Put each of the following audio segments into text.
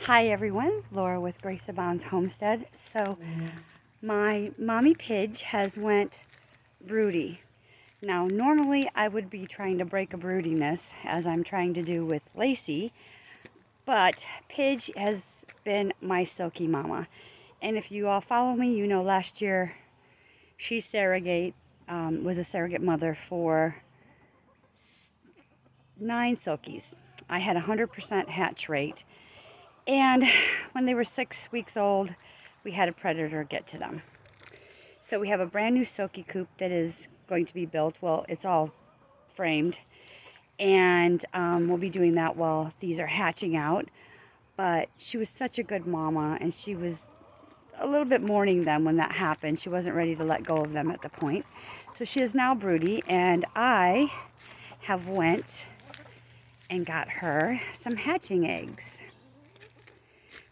Hi everyone, Laura with Grace Abounds Homestead. So my mommy Pidge has went broody. Now normally I would be trying to break a broodiness as I'm trying to do with Lacey, but Pidge has been my silky mama. And if you all follow me, you know last year she was a surrogate mother for 9 silkies. I had 100% hatch rate. And when they were 6 weeks old, we had a predator get to them. So we have a brand new silky coop that is going to be built. Well, it's all framed. And we'll be doing that while these are hatching out. But she was such a good mama, and she was a little bit mourning them when that happened. She wasn't ready to let go of them at the point. So she is now broody, and I have went and got her some hatching eggs.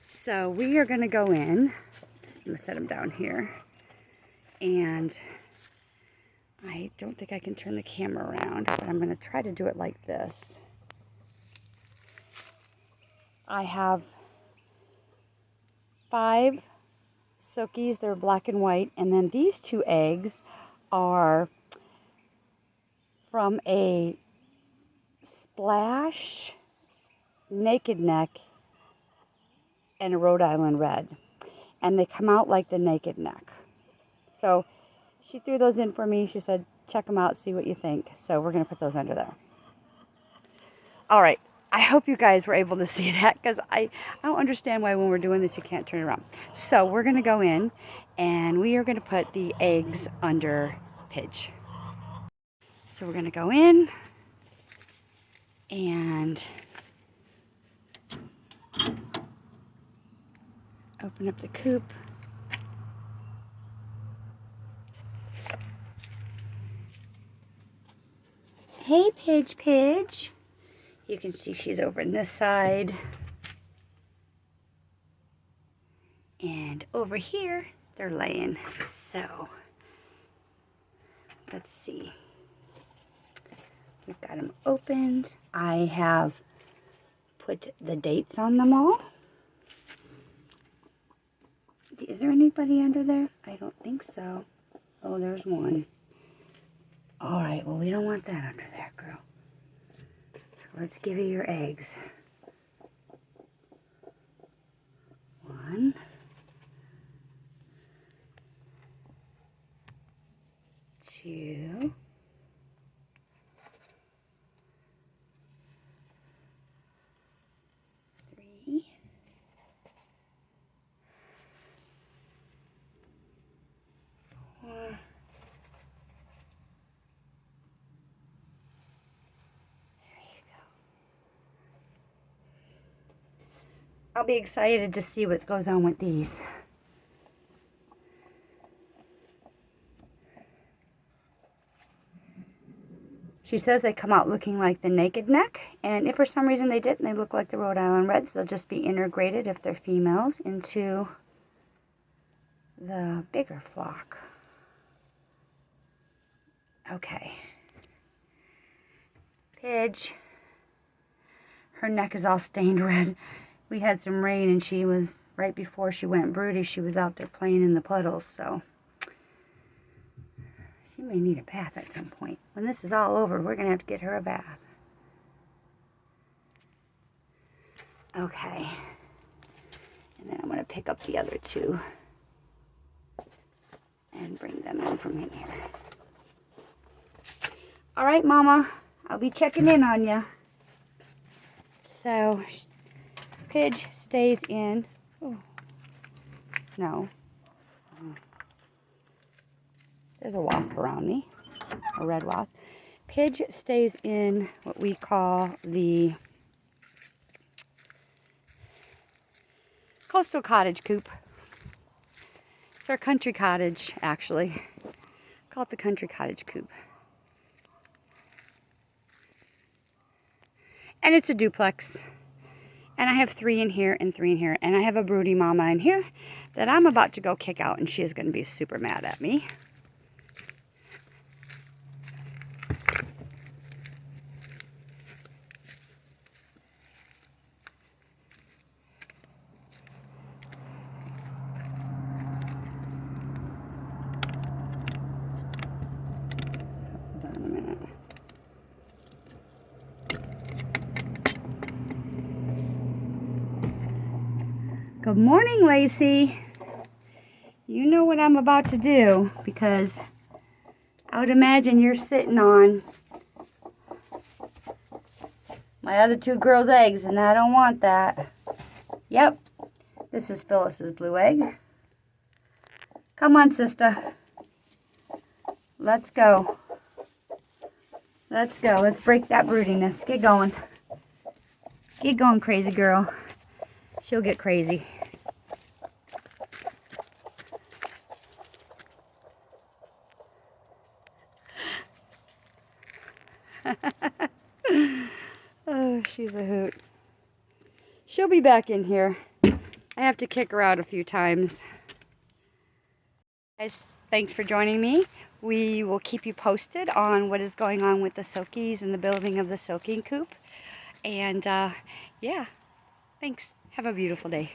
So we are going to go in. I'm going to set them down here. And I don't think I can turn the camera around, but I'm going to try to do it like this. I have 5 silkies. They're black and white. And then these 2 eggs are from a Splash, Naked Neck, and a Rhode Island Red. And they come out like the Naked Neck. So she threw those in for me. She said, check them out, see what you think. So we're going to put those under there. All right. I hope you guys were able to see that, because I don't understand why when we're doing this you can't turn it around. So we're going to go in and we are going to put the eggs under Pidge. So we're going to go in and open up the coop. Hey, Pidge. You can see she's over on this side. And over here, they're laying. So, let's see. We've got them opened. I have put the dates on them all. Is there anybody under there? I don't think so. Oh, there's one. All right, well, we don't want that under there, girl. So let's give you your eggs. 1, 2, 3, 4. I'll be excited to see what goes on with these. She says they come out looking like the Naked Neck, and if for some reason they didn't, they look like the Rhode Island Reds. They'll just be integrated, if they're females, into the bigger flock. Okay. Pidge. Her neck is all stained red. We had some rain, and she was, right before she went broody, she was out there playing in the puddles, so she may need a bath at some point. When this is all over, we're going to have to get her a bath. Okay. And then I'm going to pick up the other 2 and bring them in from in here. All right, Mama. I'll be checking in on you. So, Pidge stays in. Oh, no. There's a wasp around me, a red wasp. Pidge stays in what we call the coastal cottage coop. It's our country cottage, actually. Call it the country cottage coop. And it's a duplex. And I have 3 in here and 3 in here. And I have a broody mama in here that I'm about to go kick out, and she is going to be super mad at me. Good morning, Lacey. You know what I'm about to do, because I would imagine you're sitting on my other two girls' eggs, and I don't want that. Yep, this is Phyllis's blue egg. Come on, sister. Let's go. Let's go. Let's break that broodiness. Get going. Get going, crazy girl. She'll get crazy. Oh, she's a hoot. She'll be back in here. I have to kick her out a few times. Guys, thanks for joining me. We will keep you posted on what is going on with the silkies and the building of the silking coop. And yeah, thanks. Have a beautiful day.